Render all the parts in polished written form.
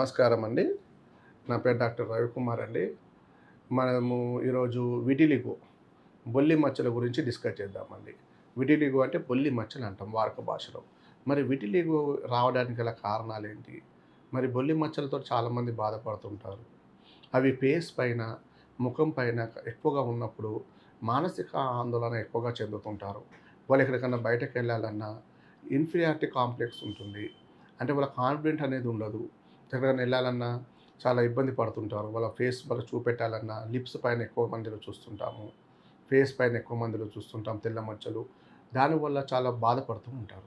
నమస్కారం అండి. నా పేరు డాక్టర్ రవికుమార్ అండి. మనము ఈరోజు విటిలిగో, బొల్లి మచ్చల గురించి డిస్కస్ చేద్దామండి. విటిలిగో అంటే బొల్లి మచ్చలు అంటాం వాడుక భాషలో. మరి విటిలిగో రావడానికి గల కారణాలేంటి? మరి బొల్లి మచ్చలతో చాలామంది బాధపడుతుంటారు. అవి ఫేస్ పైన, ముఖం పైన ఎక్కువగా ఉన్నప్పుడు మానసిక ఆందోళన ఎక్కువగా చెందుతుంటారు. వాళ్ళు ఎక్కడికన్నా బయటకెళ్ళాలన్నా ఇన్ఫీరియారిటీ కాంప్లెక్స్ ఉంటుంది. అంటే వాళ్ళ కాన్ఫిడెంట్ అనేది ఉండదు. ఎక్కడికైనా వెళ్ళాలన్నా చాలా ఇబ్బంది పడుతుంటారు. వాళ్ళ ఫేస్ వాళ్ళకి చూపెట్టాలన్నా లిప్స్ పైన ఎక్కువ మందిలో చూస్తుంటాము. ఫేస్ పైన ఎక్కువ మందిలో చూస్తుంటాం తెల్ల మచ్చలు. దానివల్ల చాలా బాధపడుతూ ఉంటారు.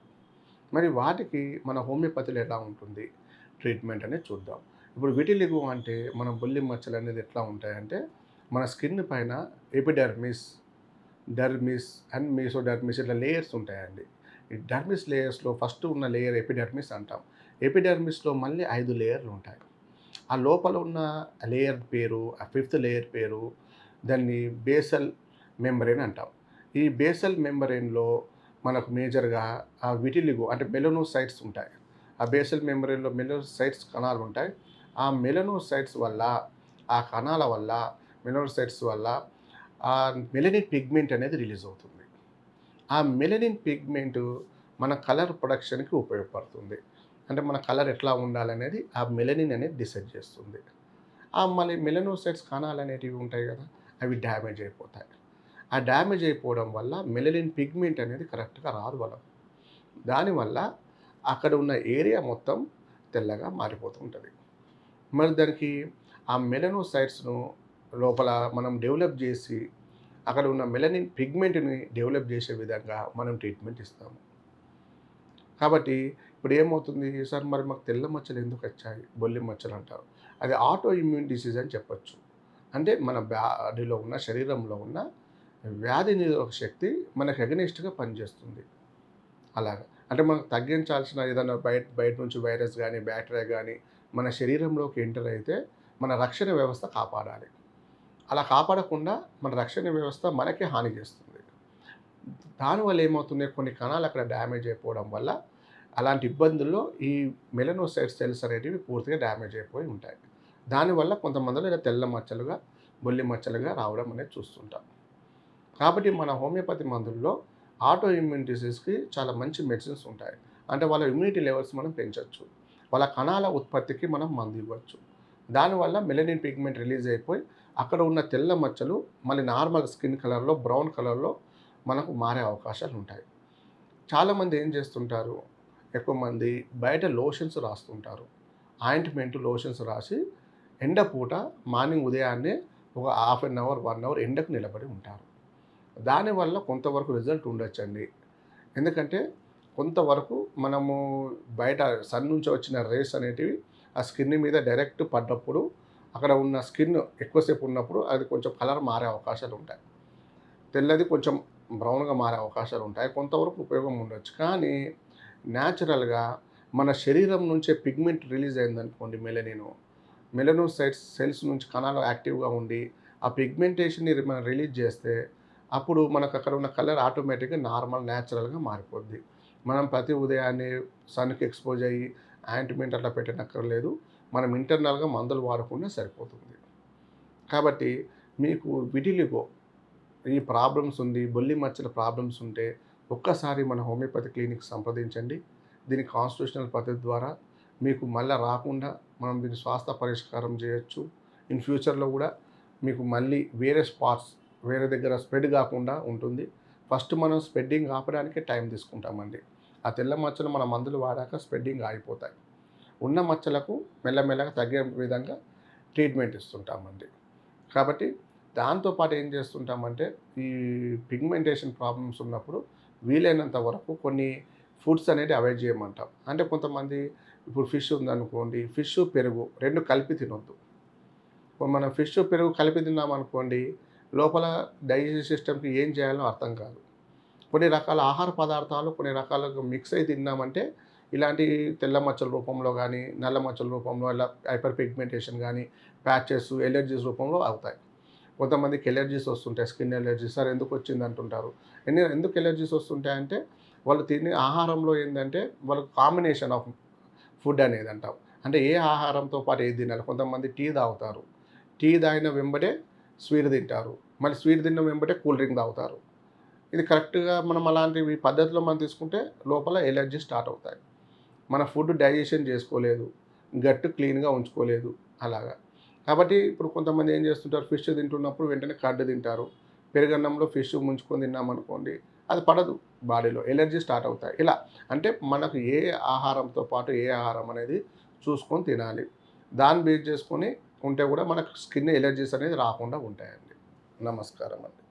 మరి వాటికి మన హోమియోపతిలో ఎలా ఉంటుంది ట్రీట్మెంట్ అనేది చూద్దాం. ఇప్పుడు విటిలిగో అంటే మన బొల్లి మచ్చలు అనేది ఎట్లా ఉంటాయంటే మన స్కిన్ పైన ఎపిడెర్మిస్, డెర్మిస్ అండ్ మీసోడెర్మిస్ ఇట్లా లేయర్స్ ఉంటాయండి. ఈ డెర్మిస్ లేయర్స్‌లో ఫస్ట్ ఉన్న లేయర్ ఎపిడెర్మిస్ అంటాం. ఎపిడెర్మిస్‌లో మళ్ళీ 5 లేయర్‌లు ఉంటాయి. ఆ లోపల ఉన్న లేయర్ పేరు, ఆ ఫిఫ్త్ లేయర్ పేరు దాన్ని బేసల్ మెంబ్రేన్ అంటాం. ఈ బేసల్ మెంబ్రేన్‌లో మనకు మేజర్‌గా ఆ విటిలిగో అంటే మెలనోసైట్స్ ఉంటాయి. ఆ బేసల్ మెంబ్రేన్‌లో మెలనోసైట్స్ కణాలు ఉంటాయి. ఆ మెలనోసైట్స్ వల్ల, ఆ కణాల వల్ల, మెలనోసైట్స్ వల్ల మెలనిన్ పిగ్మెంట్ అనేది రిలీజ్ అవుతుంది. ఆ మెలనిన్ పిగ్మెంటు మన కలర్ ప్రొడక్షన్‌కి ఉపయోగపడుతుంది. అంటే మన కలర్ ఎట్లా ఉండాలనేది ఆ మెలనిన్ అనేది డిసైడ్ చేస్తుంది. మళ్ళీ మెలనోసైట్స్ కణాలనేటివి ఉంటాయి కదా! అవి డ్యామేజ్ అయిపోతాయి. ఆ డ్యామేజ్ అయిపోవడం వల్ల మెలనిన్ పిగ్మెంట్ అనేది కరెక్ట్‌గా రాదు వాళ్ళకు. దానివల్ల అక్కడ ఉన్న ఏరియా మొత్తం తెల్లగా మారిపోతూ ఉంటది. మరి దానికి ఆ మెలనోసైట్స్‌ను లోపల మనం డెవలప్ జేసి అక్కడ ఉన్న మెలనిన్ పిగ్మెంట్‌ని డెవలప్ చేసే విధంగా మనం ట్రీట్మెంట్ ఇస్తాము. కాబట్టి ఇప్పుడు ఏమవుతుంది, సార్ మరి మాకు తెల్ల మచ్చలు ఎందుకొచ్చాయి? బొల్లి మచ్చలు అంటారు. అది ఆటో ఇమ్యూన్ డిసీజ్ అని చెప్పొచ్చు. అంటే మన బాడీలో ఉన్న, శరీరంలో ఉన్న వ్యాధి నిరోధక శక్తి మనకు ఎగనెస్ట్‌గా పనిచేస్తుంది. అలాగా. అంటే మనం తగ్గించాల్సిన ఏదైనా బయట నుంచి వైరస్ గానీ, బ్యాక్టీరియా గానీ మన శరీరంలోకి ఎంటర్ అయితే మన రక్షణ వ్యవస్థ కాపాడాలి. అలా కాపాడకుండా మన రక్షణ వ్యవస్థ మనకే హాని చేస్తుంది. దానివల్ల ఏమవుతుంది, కొన్ని కణాలు అక్కడ డ్యామేజ్ అయిపోవడం వల్ల అలాంటి ఇబ్బందుల్లో ఈ మెలనోసైట్ సెల్స్ అనేటివి పూర్తిగా డ్యామేజ్ అయిపోయి ఉంటాయి. దానివల్ల కొంతమందిలో ఇలా తెల్ల మచ్చలుగా, బొల్లి మచ్చలుగా రావడం అనేది చూస్తుంటాం. కాబట్టి మన హోమియోపతి మందుల్లో ఆటో ఇమ్యూన్ డిసీజ్‌కి చాలా మంచి మెడిసిన్స్ ఉంటాయి. అంటే వాళ్ళ ఇమ్యూనిటీ లెవెల్స్ మనం పెంచొచ్చు. వాళ్ళ కణాల ఉత్పత్తికి మనం మందు ఇవ్వచ్చు. దానివల్ల మెలనిన్ పిగ్మెంట్ రిలీజ్ అయిపోయి అక్కడ ఉన్న తెల్ల మచ్చలు మళ్ళీ నార్మల్ స్కిన్ కలర్‌లో, బ్రౌన్ కలర్‌లో మనకు మారే అవకాశాలు ఉంటాయి. చాలామంది ఏం చేస్తుంటారు, ఎక్కువ మంది బయట లోషన్స్ రాస్తుంటారు. ఆయింట్‌మెంట్, లోషన్స్ రాసి ఎండ పూట మార్నింగ్ ఉదయాన్నే ఒక హాఫ్ అన్ అవర్, 1 అవర్ ఎండకు నిలబడి ఉంటారు. దానివల్ల కొంతవరకు రిజల్ట్ ఉండొచ్చండి. ఎందుకంటే కొంతవరకు మనము బయట సన్ నుంచి వచ్చిన రేస్ అనేటివి ఆ స్కిన్ మీద డైరెక్ట్ పడ్డప్పుడు అక్కడ ఉన్న స్కిన్ ఎక్కువసేపు ఉన్నప్పుడు అది కొంచెం కలర్ మారే అవకాశాలు ఉంటాయి. తెల్లది కొంచెం బ్రౌన్‌గా మారే అవకాశాలు ఉంటాయి. కొంతవరకు ఉపయోగం ఉండొచ్చు. కానీ న్యాచురల్‌గా మన శరీరం నుంచే పిగ్మెంట్ రిలీజ్ అయిందనుకోండి, మెలనోసైట్స్ సెల్స్ నుంచి కణాలు యాక్టివ్‌గా ఉండి ఆ పిగ్మెంటేషన్‌ని మనం రిలీజ్ చేస్తే అప్పుడు మనకు అక్కడ ఉన్న కలర్ ఆటోమేటిక్‌గా నార్మల్ న్యాచురల్‌గా మారిపోద్ది. మనం ప్రతి ఉదయాన్నే సన్‌కి ఎక్స్‌పోజ్ అయ్యి ఆయింట్‌మెంట్ అట్లా పెట్టనక్కర్లేదు. మనం ఇంటర్నల్‌గా మందులు వాడుకున్నా సరిపోతుంది. కాబట్టి మీకు విటిలిగో ఈ ప్రాబ్లమ్స్ ఉంది, బొల్లి మచ్చల ప్రాబ్లమ్స్ ఉంటే ఒక్కసారి మన హోమియోపతి క్లినిక్ సంప్రదించండి. దీని కాన్స్టిట్యూషనల్ పద్ధతి ద్వారా మీకు మళ్ళా రాకుండా మనం దీన్ని స్వాస్థ్య పరిష్కారం చేయొచ్చు. ఇన్ ఫ్యూచర్‌లో కూడా మీకు మళ్ళీ వేరే స్పాట్స్ వేరే దగ్గర స్ప్రెడ్ కాకుండా ఉంటుంది. ఫస్ట్ మనం స్ప్రెడ్డింగ్ ఆపడానికే టైం తీసుకుంటామండి. ఆ తెల్ల మచ్చలు మన మందులు వాడాక స్ప్రెడ్డింగ్ ఆగిపోతాయి. ఉన్న మచ్చలకు మెల్లమెల్లగా తగ్గే విధంగా ట్రీట్మెంట్ ఇస్తుంటామండి. కాబట్టి దాంతో పాటు ఏం చేస్తుంటామంటే ఈ పిగ్మెంటేషన్ ప్రాబ్లమ్స్ ఉన్నప్పుడు వీలైనంత వరకు కొన్ని ఫుడ్స్ అనేటివి అవాయిడ్ చేయమంటాం. అంటే కొంతమంది ఇప్పుడు ఫిష్ ఉందనుకోండి, ఫిష్, పెరుగు 2 కలిపి తినొద్దు. ఇప్పుడు మనం ఫిష్, పెరుగు కలిపి తిన్నామనుకోండి, లోపల డైజెస్టివ్ సిస్టమ్‌కి ఏం చేయాలో అర్థం కాదు. కొన్ని రకాల ఆహార పదార్థాలు కొన్ని రకాలుగా మిక్స్ అయ్యి తిన్నామంటే ఇలాంటి తెల్ల మచ్చల రూపంలో గానీ, నల్ల మచ్చల రూపంలో ఇలా హైపర్ పిగ్మెంటేషన్ గానీ, ప్యాచెస్, ఎలర్జీస్ రూపంలో అవుతాయి. కొంతమందికి ఎలర్జీస్ వస్తుంటాయి. Skin allergy. సార్ ఎందుకొచ్చింది అంటుంటారు. ఎందుకు ఎలర్జీస్ వస్తుంటాయంటే వాళ్ళు తినే ఆహారంలో ఏందంటే వాళ్ళకి కాంబినేషన్ ఆఫ్ ఫుడ్ అనేది అంటాం. అంటే ఏ ఆహారంతో పాటు ఏది తినాలి. కొంతమంది టీ తాగుతారు. టీ తాగిన వెంబడే స్వీట్ తింటారు. మళ్ళీ స్వీట్ తిన్న వెంబటే కూల్ డ్రింక్ తాగుతారు. ఇది కరెక్ట్‌గా మనం అలాంటివి పద్ధతిలో మనం తీసుకుంటే లోపల ఎలర్జీ స్టార్ట్ అవుతాయి. మన ఫుడ్ డైజెషన్ చేసుకోలేదు. గట్ క్లీన్‌గా ఉంచుకోలేదు అలాగా. కాబట్టి ఇప్పుడు కొంతమంది ఏం చేస్తుంటారు, ఫిష్ తింటున్నప్పుడు వెంటనే కర్డ్ తింటారు. పెరుగన్నంలో ఫిష్ ముంచుకొని తిన్నామనుకోండి, అది పడదు బాడీలో. ఎలర్జీ స్టార్ట్ అవుతాయి. ఇలా అంటే మనకు ఏ ఆహారంతో పాటు ఏ ఆహారం అనేది చూసుకొని తినాలి. దాన్ని బేస్ చేసుకొని ఉంటే కూడా మనకు స్కిన్ ఎలర్జీస్ అనేది రాకుండా ఉంటాయండి. నమస్కారం అండి.